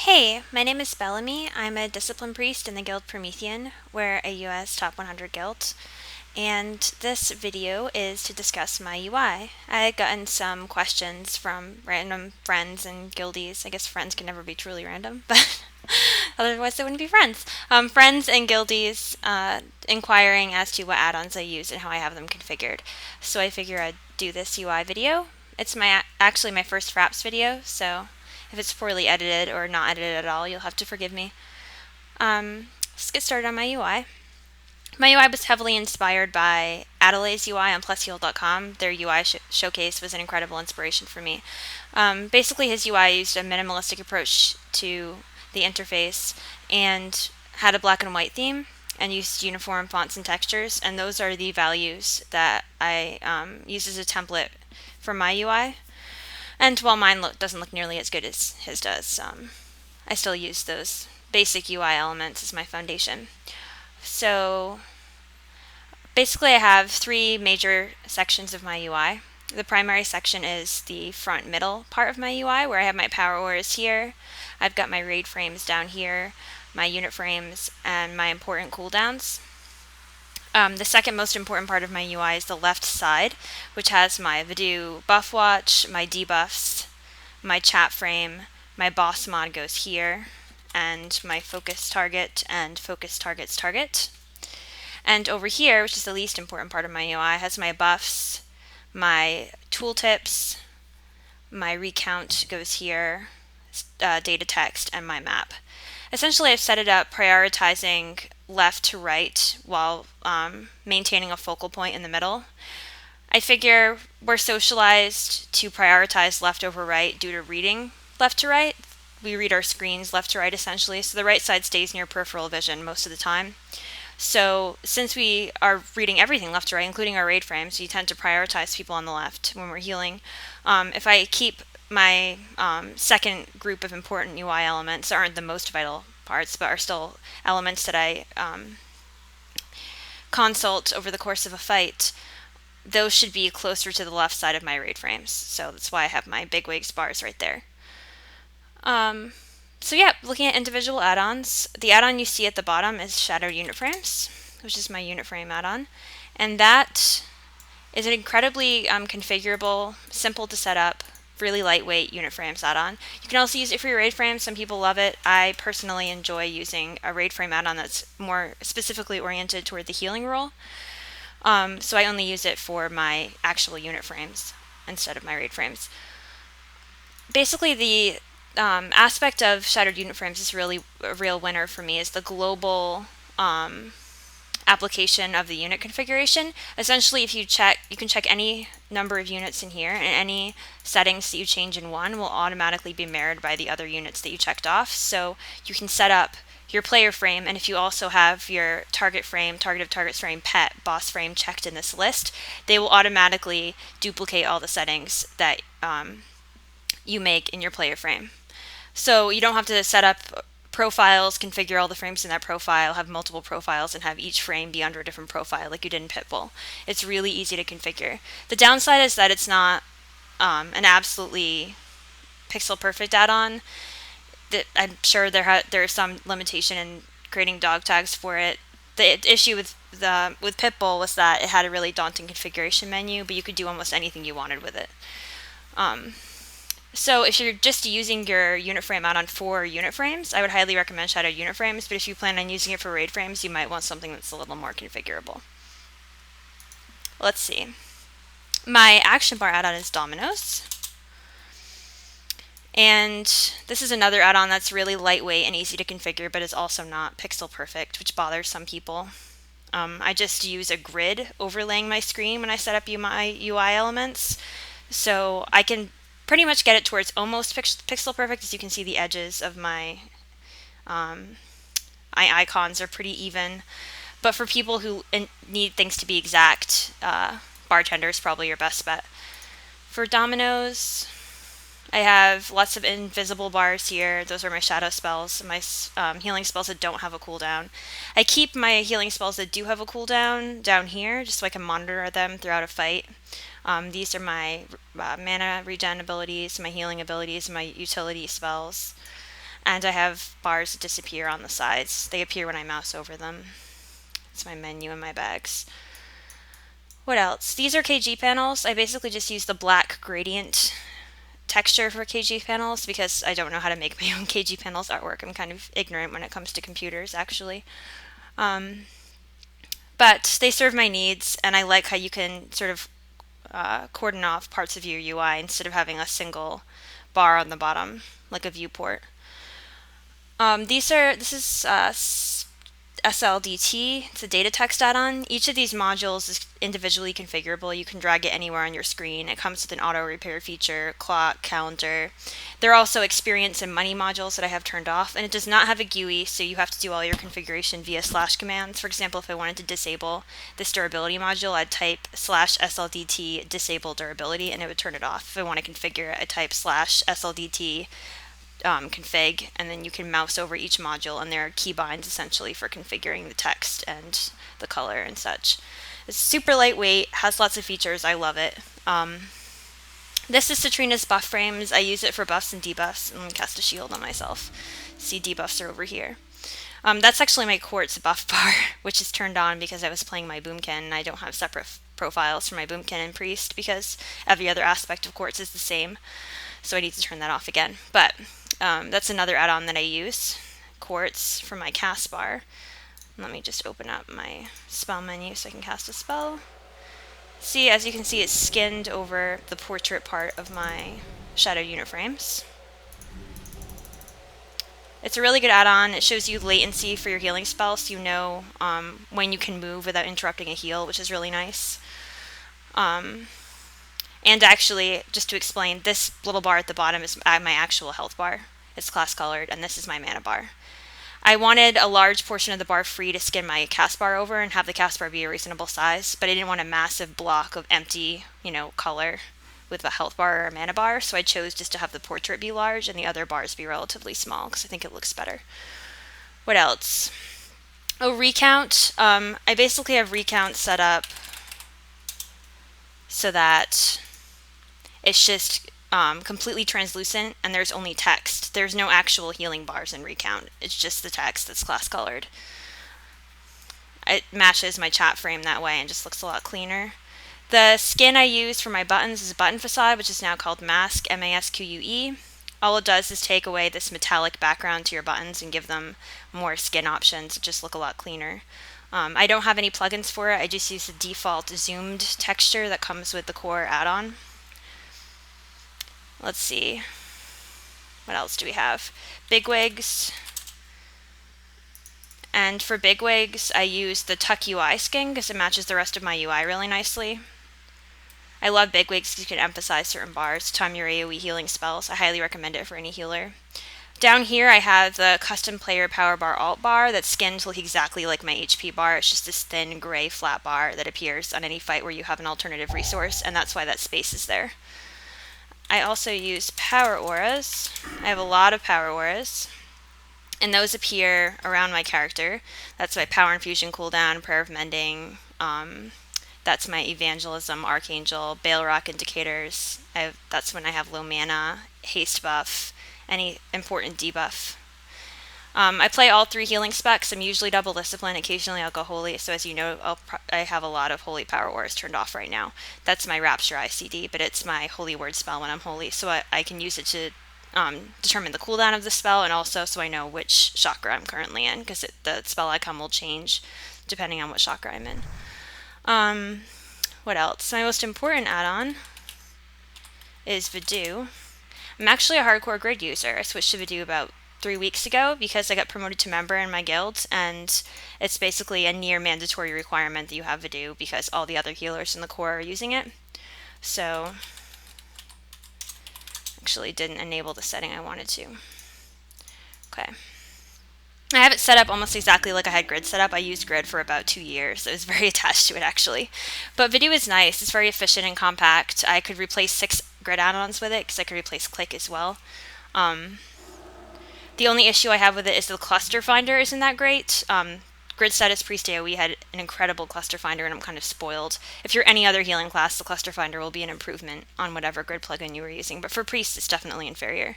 Hey, my name is Bellamie. I'm a discipline priest in the Guild Promethean. We're a US Top 100 guild, and this video is to discuss my UI. I had gotten some questions from random friends and guildies. I guess friends can never be truly random, but otherwise they wouldn't be friends. Friends and guildies inquiring as to what add-ons I use and how I have them configured. So I figure I'd do this UI video. It's actually my first fraps video, so if it's poorly edited or not edited at all, you'll have to forgive me. Let's get started on my UI. My UI was heavily inspired by Adelaide's UI on plusheal.com. Their UI showcase was an incredible inspiration for me. Basically, his UI used a minimalistic approach to the interface and had a black and white theme and used uniform fonts and textures, and those are the values that I use as a template for my UI. And while mine doesn't look nearly as good as his does, I still use those basic UI elements as my foundation. So basically I have three major sections of my UI. The primary section is the front middle part of my UI, where I have my power ores here. I've got my raid frames down here, my unit frames, and my important cooldowns. The second most important part of my UI is the left side, which has my Vuhdo buff watch, my debuffs, my chat frame, my boss mod goes here, and my focus target and focus target's target. And over here, which is the least important part of my UI, has my buffs, my tooltips, my recount goes here, data text, and my map. Essentially, I've set it up prioritizing left to right while maintaining a focal point in the middle. I figure we're socialized to prioritize left over right due to reading left to right. We read our screens left to right essentially, so the right side stays near peripheral vision most of the time. So since we are reading everything left to right, including our raid frames, we tend to prioritize people on the left when we're healing. If I keep my second group of important UI elements that aren't the most vital parts, but are still elements that I consult over the course of a fight, those should be closer to the left side of my raid frames. So that's why I have my Bigwigs bars right there. So yeah, looking at individual add-ons, the add-on you see at the bottom is Shadow Unit Frames, which is my unit frame add-on. And that is an incredibly configurable, simple to set up, really lightweight unit frames add-on. You can also use it for your raid frames. Some people love it. I personally enjoy using a raid frame add-on that's more specifically oriented toward the healing role. So I only use it for my actual unit frames instead of my raid frames. Basically, the aspect of Shattered Unit Frames is really a real winner for me is the global application of the unit configuration. Essentially, if you can check any number of units in here, and any settings that you change in one will automatically be mirrored by the other units that you checked off. So you can set up your player frame, and if you also have your target frame, target of targets frame, pet, boss frame checked in this list, they will automatically duplicate all the settings that you make in your player frame. So you don't have to set up profiles, configure all the frames in that profile, have multiple profiles, and have each frame be under a different profile like you did in Pitbull. It's really easy to configure. The downside is that it's not an absolutely pixel perfect add-on. I'm sure there's some limitation in creating dog tags for it. The issue with Pitbull was that it had a really daunting configuration menu, but you could do almost anything you wanted with it. So if you're just using your unit frame add-on for unit frames, I would highly recommend Shadow Unit Frames, but if you plan on using it for raid frames, you might want something that's a little more configurable. Let's see. My action bar add-on is Dominos. And this is another add-on that's really lightweight and easy to configure, but is also not pixel perfect, which bothers some people. I just use a grid overlaying my screen when I set up my UI elements, so I can pretty much get it towards almost pixel perfect. As you can see, the edges of my icons are pretty even. But for people who need things to be exact, Bartender is probably your best bet. For Dominos, I have lots of invisible bars here. Those are my shadow spells, my healing spells that don't have a cooldown. I keep my healing spells that do have a cooldown down here, just so I can monitor them throughout a fight. These are my mana regen abilities, my healing abilities, my utility spells. And I have bars that disappear on the sides. They appear when I mouse over them. It's my menu in my bags. What else? These are KG panels. I basically just use the black gradient texture for KG panels because I don't know how to make my own KG panels artwork. I'm kind of ignorant when it comes to computers, actually. But they serve my needs, and I like how you can sort of cordon off parts of your UI instead of having a single bar on the bottom, like a viewport. This is SLDT. It's a data text add-on. Each of these modules is individually configurable. You can drag it anywhere on your screen. It comes with an auto repair feature, clock, calendar. There are also experience and money modules that I have turned off, and it does not have a GUI, so you have to do all your configuration via / commands. For example, if I wanted to disable this durability module, I'd type /SLDT disable durability, and it would turn it off. If I want to configure it, I type /SLDT config, and then you can mouse over each module, and there are keybinds essentially for configuring the text and the color and such. It's super lightweight, has lots of features. I love it. This is Satrina's buff frames. I use it for buffs and debuffs. I'm going to cast a shield on myself. See, debuffs are over here. That's actually my Quartz buff bar, which is turned on because I was playing my Boomkin, and I don't have separate profiles for my Boomkin and Priest because every other aspect of Quartz is the same. So I need to turn that off again. But that's another add-on that I use, Quartz, for my cast bar. Let me just open up my spell menu so I can cast a spell. See, as you can see, it's skinned over the portrait part of my shadow unit frames. It's a really good add-on. It shows you latency for your healing spell, so you know when you can move without interrupting a heal, which is really nice. And actually, just to explain, this little bar at the bottom is my actual health bar. It's class colored, and this is my mana bar. I wanted a large portion of the bar free to skin my cast bar over and have the cast bar be a reasonable size, but I didn't want a massive block of empty, color with a health bar or a mana bar, so I chose just to have the portrait be large and the other bars be relatively small because I think it looks better. What else? Oh, Recount. I basically have Recount set up so that it's just completely translucent and there's only text. There's no actual healing bars in Recount. It's just the text that's class colored. It matches my chat frame that way and just looks a lot cleaner. The skin I use for my buttons is Button Facade, which is now called Masque, MASQUE. All it does is take away this metallic background to your buttons and give them more skin options that just look a lot cleaner. I don't have any plugins for it. I just use the default zoomed texture that comes with the core add-on. Let's see. What else do we have? Bigwigs. And for Bigwigs, I use the Tuck UI skin because it matches the rest of my UI really nicely. I love Bigwigs because you can emphasize certain bars, time your AoE healing spells. I highly recommend it for any healer. Down here I have the custom player power bar alt bar that's skinned to look exactly like my HP bar. It's just this thin gray flat bar that appears on any fight where you have an alternative resource, and that's why that space is there. I also use power auras. I have a lot of power auras, and those appear around my character. That's my power infusion cooldown, prayer of mending. That's my evangelism, archangel, bale rock indicators. That's when I have low mana, haste buff, any important debuff. I play all 3 healing specs. I'm usually double discipline. Occasionally I'll go holy. So as you know, I have a lot of holy power auras turned off right now. That's my rapture ICD, but it's my holy word spell when I'm holy. So I can use it to determine the cooldown of the spell, and also so I know which chakra I'm currently in, because the spell icon will change depending on what chakra I'm in. What else? My most important add-on is Vuhdo. I'm actually a hardcore grid user. I switched to Vuhdo about 3 weeks ago because I got promoted to member in my guild, and it's basically a near mandatory requirement that you have Vuhdo because all the other healers in the core are using it. So actually didn't enable the setting I wanted to. Okay. I have it set up almost exactly like I had grid set up. I used grid for about 2 years. I was very attached to it actually. But Vuhdo is nice. It's very efficient and compact. I could replace 6 grid add-ons with it because I could replace Clique as well. The only issue I have with it is the cluster finder isn't that great. Grid Status Priest AoE had an incredible cluster finder, and I'm kind of spoiled. If you're any other healing class, the cluster finder will be an improvement on whatever grid plugin you were using, but for Priest, it's definitely inferior.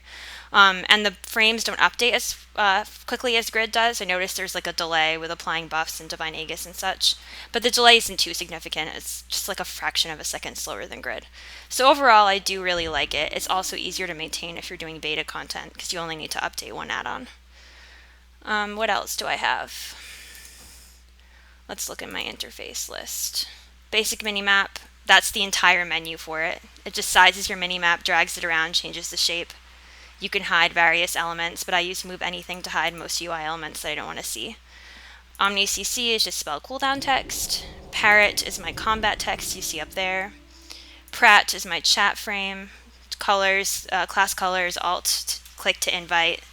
And the frames don't update as quickly as Grid does. I noticed there's like a delay with applying buffs and Divine Aegis and such, but the delay isn't too significant. It's just like a fraction of a second slower than Grid. So overall, I do really like it. It's also easier to maintain if you're doing beta content, because you only need to update one add-on. What else do I have? Let's look at my interface list. Basic minimap, that's the entire menu for it. It just sizes your minimap, drags it around, changes the shape. You can hide various elements, but I use MoveAnything to hide most UI elements that I don't want to see. Omni CC is just spell cooldown text. Parrot is my combat text you see up there. Prat is my chat frame. Colors, class colors, alt, click to invite.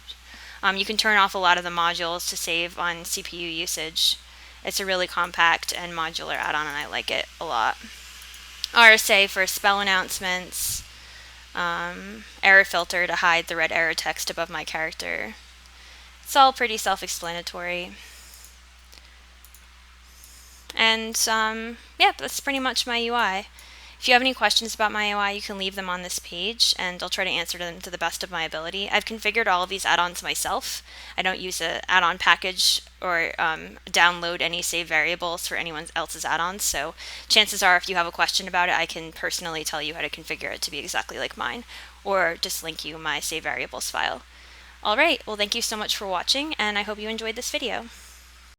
You can turn off a lot of the modules to save on CPU usage. It's a really compact and modular add-on, and I like it a lot. RSA for spell announcements. Errorfilter to hide the red error text above my character. It's all pretty self-explanatory. And yeah, that's pretty much my UI. If you have any questions about my UI, you can leave them on this page, and I'll try to answer them to the best of my ability. I've configured all of these add-ons myself. I don't use an add-on package or download any save variables for anyone else's add-ons, so chances are if you have a question about it, I can personally tell you how to configure it to be exactly like mine, or just link you my save variables file. Alright, well thank you so much for watching, and I hope you enjoyed this video.